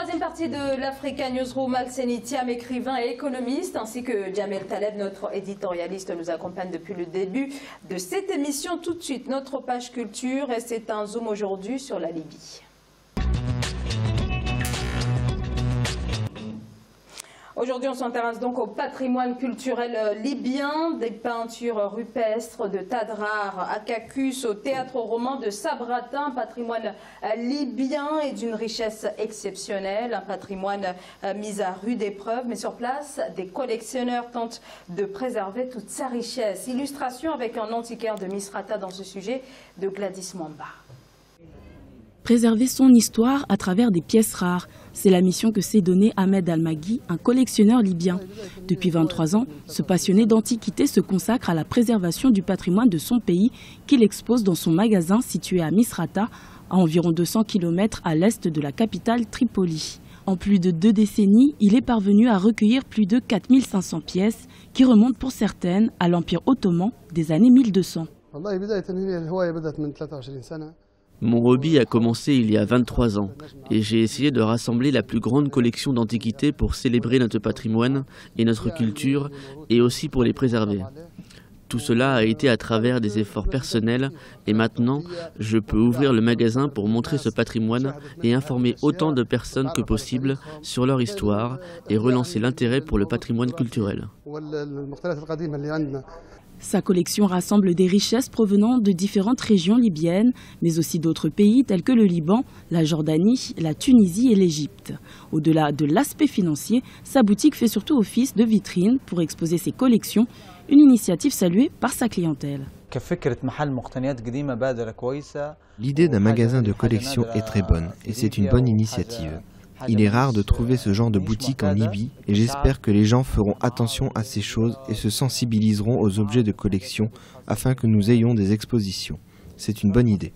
Troisième partie de l'Africa Newsroom, Alseni Thiam, écrivain et économiste, ainsi que Jamel Taleb, notre éditorialiste, nous accompagne depuis le début de cette émission. Tout de suite, notre page culture, et c'est un zoom aujourd'hui sur la Libye. Aujourd'hui, on s'intéresse donc au patrimoine culturel libyen, des peintures rupestres de Tadrar à Cacus, au théâtre roman de Sabratin, patrimoine libyen et d'une richesse exceptionnelle, un patrimoine mis à rude épreuve, mais sur place, des collectionneurs tentent de préserver toute sa richesse. Illustration avec un antiquaire de Misrata dans ce sujet de Gladys Mwamba. Préserver son histoire à travers des pièces rares. C'est la mission que s'est donnée Ahmed Al-Maghi, un collectionneur libyen. Depuis 23 ans, ce passionné d'antiquité se consacre à la préservation du patrimoine de son pays qu'il expose dans son magasin situé à Misrata, à environ 200 km à l'est de la capitale Tripoli. En plus de 2 décennies, il est parvenu à recueillir plus de 4500 pièces qui remontent pour certaines à l'Empire ottoman des années 1200. Mon hobby a commencé il y a 23 ans et j'ai essayé de rassembler la plus grande collection d'antiquités pour célébrer notre patrimoine et notre culture et aussi pour les préserver. Tout cela a été à travers des efforts personnels et maintenant je peux ouvrir le magasin pour montrer ce patrimoine et informer autant de personnes que possible sur leur histoire et relancer l'intérêt pour le patrimoine culturel. Sa collection rassemble des richesses provenant de différentes régions libyennes, mais aussi d'autres pays tels que le Liban, la Jordanie, la Tunisie et l'Égypte. Au-delà de l'aspect financier, sa boutique fait surtout office de vitrine pour exposer ses collections, une initiative saluée par sa clientèle. L'idée d'un magasin de collection est très bonne et c'est une bonne initiative. Il est rare de trouver ce genre de boutique en Libye et j'espère que les gens feront attention à ces choses et se sensibiliseront aux objets de collection afin que nous ayons des expositions. C'est une bonne idée.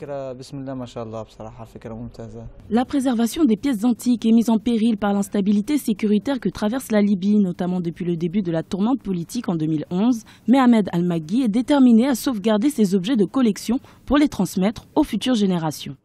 La préservation des pièces antiques est mise en péril par l'instabilité sécuritaire que traverse la Libye, notamment depuis le début de la tourmente politique en 2011. Mais Ahmed Al-Maghi est déterminé à sauvegarder ces objets de collection pour les transmettre aux futures générations.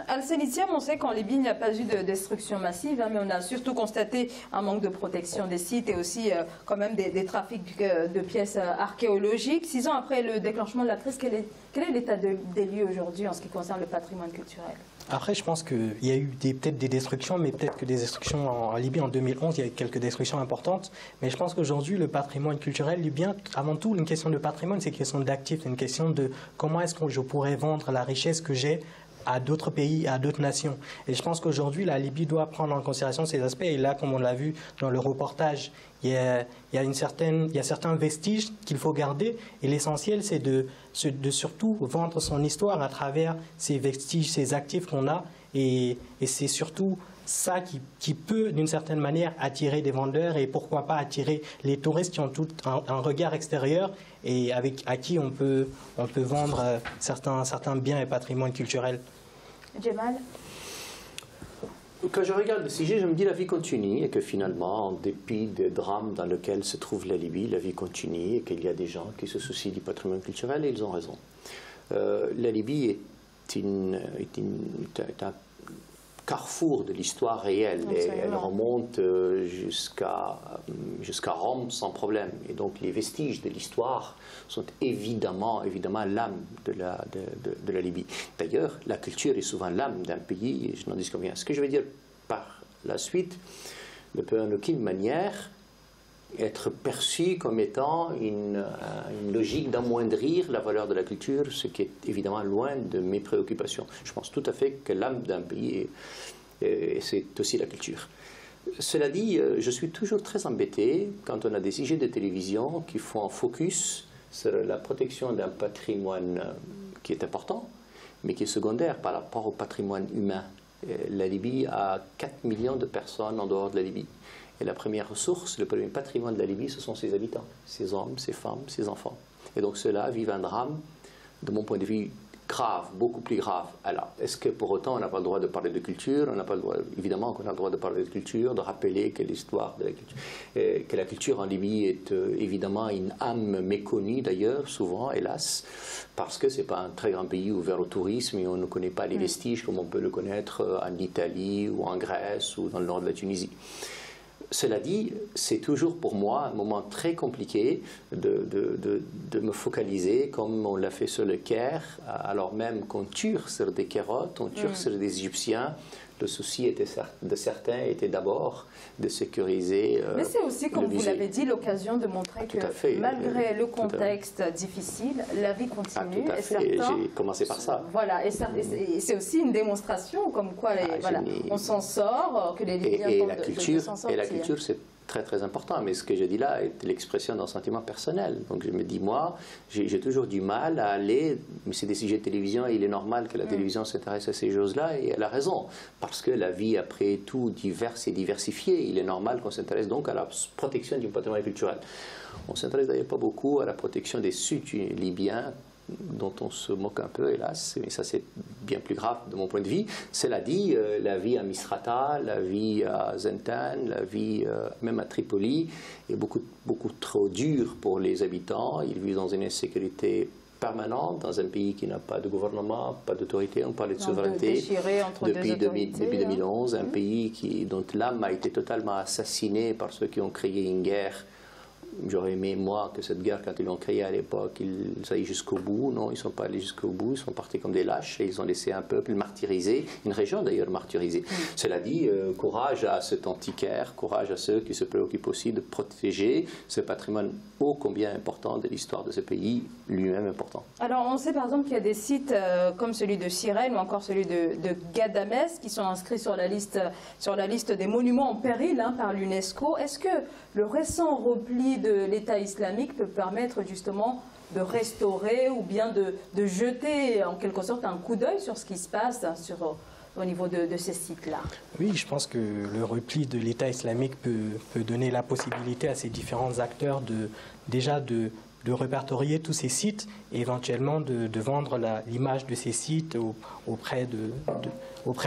Alseni Thiam, on sait qu'en Libye, il n'y a pas eu de destruction massive, mais on a surtout constaté un manque de protection des sites et aussi quand même des trafics de pièces archéologiques. 6 ans après le déclenchement de la crise, quel est l'état des lieux aujourd'hui en ce qui concerne le patrimoine culturel? Après, je pense qu'il y a eu peut-être des destructions, mais peut-être que des destructions en Libye en 2011, il y a eu quelques destructions importantes. Mais je pense qu'aujourd'hui, le patrimoine culturel libyen, avant tout, une question de patrimoine, c'est une question d'actifs, c'est une question de comment est-ce que je pourrais vendre la richesse que j'ai à d'autres pays, à d'autres nations. Et je pense qu'aujourd'hui, la Libye doit prendre en considération ces aspects. Et là, comme on l'a vu dans le reportage, il y a certains vestiges qu'il faut garder. Et l'essentiel, c'est de surtout vendre son histoire à travers ces vestiges, ces actifs qu'on a. Et c'est surtout ça qui peut, d'une certaine manière, attirer des vendeurs et pourquoi pas attirer les touristes qui ont tout un regard extérieur et à qui on peut vendre certains biens et patrimoines culturels. Jamal? Quand je regarde le sujet, je me dis la vie continue et que finalement, en dépit des drames dans lesquels se trouve la Libye, la vie continue et qu'il y a des gens qui se soucient du patrimoine culturel et ils ont raison. La Libye est un carrefour de l'histoire réelle et elle remonte jusqu'à Rome sans problème. Et donc les vestiges de l'histoire sont évidemment l'âme de la Libye. D'ailleurs, la culture est souvent l'âme d'un pays et je n'en dis combien. Ce que je veux dire par la suite ne peut en aucune manière être perçu comme étant une logique d'amoindrir la valeur de la culture, ce qui est évidemment loin de mes préoccupations. Je pense tout à fait que l'âme d'un pays, c'est aussi la culture. Cela dit, je suis toujours très embêté quand on a des sujets de télévision qui font un focus sur la protection d'un patrimoine qui est important, mais qui est secondaire par rapport au patrimoine humain. La Libye a 4 millions de personnes en dehors de la Libye. Et la première ressource, le premier patrimoine de la Libye, ce sont ses habitants, ses hommes, ses femmes, ses enfants. Et donc ceux-là vivent un drame, de mon point de vue, grave, beaucoup plus grave. Alors, est-ce que pour autant on n'a pas le droit de parler de culture? On n'a pas le droit, évidemment qu'on a le droit de parler de culture, de rappeler que l'histoire de la culture, que la culture en Libye est évidemment une âme méconnue d'ailleurs, souvent, hélas, parce que ce n'est pas un très grand pays ouvert au tourisme et on ne connaît pas les vestiges comme on peut le connaître en Italie ou en Grèce ou dans le nord de la Tunisie. Cela dit, c'est toujours pour moi un moment très compliqué de me focaliser, comme on l'a fait sur le Caire, alors même qu'on tire sur des Kérotes, on tire sur des Égyptiens. Le souci de certains était d'abord de sécuriser Mais c'est aussi, comme vous l'avez dit, l'occasion de montrer que malgré le contexte difficile, la vie continue. Tout à fait, j'ai commencé par ça. Voilà, et c'est aussi une démonstration comme quoi on s'en sort, que les Libyens tentent de s'en sortir. Et la culture, c'est très très important, mais ce que je dis là est l'expression d'un sentiment personnel. Donc je me dis, moi, j'ai toujours du mal à aller, mais c'est des sujets de télévision et il est normal que la télévision s'intéresse à ces choses-là et elle a raison, parce que la vie après tout diverse et diversifiée, il est normal qu'on s'intéresse donc à la protection du patrimoine culturel. On ne s'intéresse d'ailleurs pas beaucoup à la protection des Sud libyens, dont on se moque un peu, hélas, mais ça c'est bien plus grave de mon point de vue. Cela dit, la vie à Misrata, la vie à Zentan, la vie même à Tripoli est beaucoup trop dure pour les habitants. Ils vivent dans une insécurité permanente, dans un pays qui n'a pas de gouvernement, pas d'autorité, on parlait de souveraineté depuis 2011, un pays dont l'âme a été totalement assassinée par ceux qui ont créé une guerre. J'aurais aimé, moi, que cette guerre, quand ils l'ont créée à l'époque, ils aillent jusqu'au bout. Non, ils ne sont pas allés jusqu'au bout, ils sont partis comme des lâches et ils ont laissé un peuple martyrisé, une région d'ailleurs martyrisée. Cela dit, courage à cet antiquaire, courage à ceux qui se préoccupent aussi de protéger ce patrimoine ô combien important de l'histoire de ce pays, lui-même important. Alors, on sait par exemple qu'il y a des sites comme celui de Cyrène ou encore celui de Ghadamès qui sont inscrits sur la liste des monuments en péril par l'UNESCO. Est-ce que le récent repli de l'État islamique peut permettre justement de restaurer ou bien de jeter en quelque sorte un coup d'œil sur ce qui se passe au niveau de ces sites-là? Oui, je pense que le repli de l'État islamique peut donner la possibilité à ces différents acteurs de répertorier tous ces sites et éventuellement de vendre l'image de ces sites auprès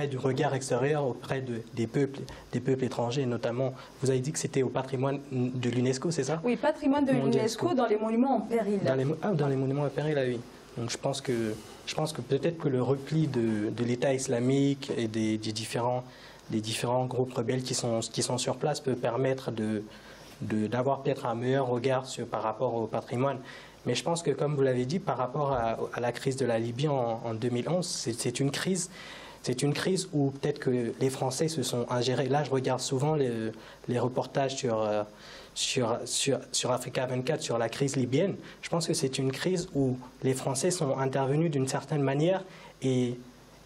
du regard extérieur, auprès des peuples étrangers, notamment. Vous avez dit que c'était au patrimoine de l'UNESCO, c'est ça? Oui, patrimoine de l'UNESCO dans les monuments en péril. Dans les monuments en péril, oui. Donc je pense que peut-être que le repli de l'État islamique et des différents groupes rebelles qui sont sur place peut permettre d'avoir peut-être un meilleur regard par rapport au patrimoine. Mais je pense que, comme vous l'avez dit, par rapport à la crise de la Libye en 2011, c'est une crise où peut-être que les Français se sont ingérés. Là, je regarde souvent les reportages sur Africa 24, sur la crise libyenne. Je pense que c'est une crise où les Français sont intervenus d'une certaine manière et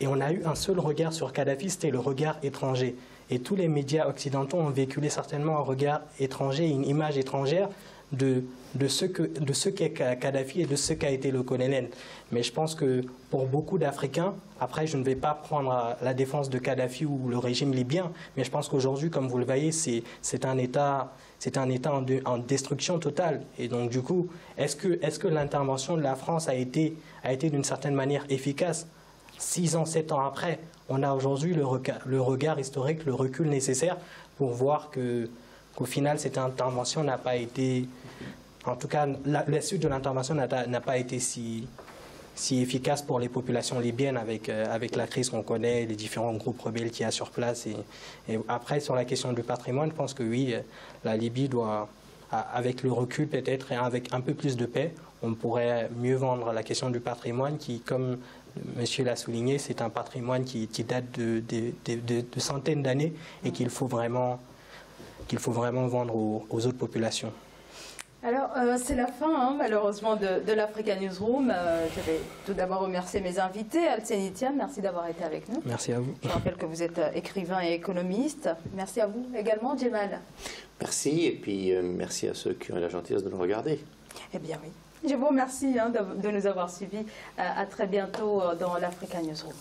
on a eu un seul regard sur Kadhafi, c'était le regard étranger. Et tous les médias occidentaux ont véhiculé certainement un regard étranger, une image étrangère de ce qu'est Kadhafi et de ce qu'a été le colonel. Mais je pense que pour beaucoup d'Africains, après je ne vais pas prendre la défense de Kadhafi ou le régime libyen, mais je pense qu'aujourd'hui, comme vous le voyez, c'est un État en destruction totale. Et donc du coup, est-ce que l'intervention de la France a été d'une certaine manière efficace? 6 ans, 7 ans après, on a aujourd'hui le regard historique, le recul nécessaire pour voir qu'au final, cette intervention n'a pas été... En tout cas, la suite de l'intervention n'a pas été si efficace pour les populations libyennes avec la crise qu'on connaît, les différents groupes rebelles qu'il y a sur place. Et après, sur la question du patrimoine, je pense que oui, la Libye doit, avec le recul peut-être et avec un peu plus de paix, on pourrait mieux vendre la question du patrimoine qui, comme monsieur l'a souligné, c'est un patrimoine qui date de centaines d'années et qu'il faut vraiment vendre aux autres populations. Alors, c'est la fin, malheureusement, de l'Africa Newsroom. Je vais tout d'abord remercier mes invités. Alceni Tiam, merci d'avoir été avec nous. Merci à vous. Je rappelle que vous êtes écrivain et économiste. Merci à vous également, Djemal. Merci, et puis merci à ceux qui ont la gentillesse de nous regarder. Eh bien oui. Je vous remercie de nous avoir suivis. À très bientôt dans l'Africa Newsroom.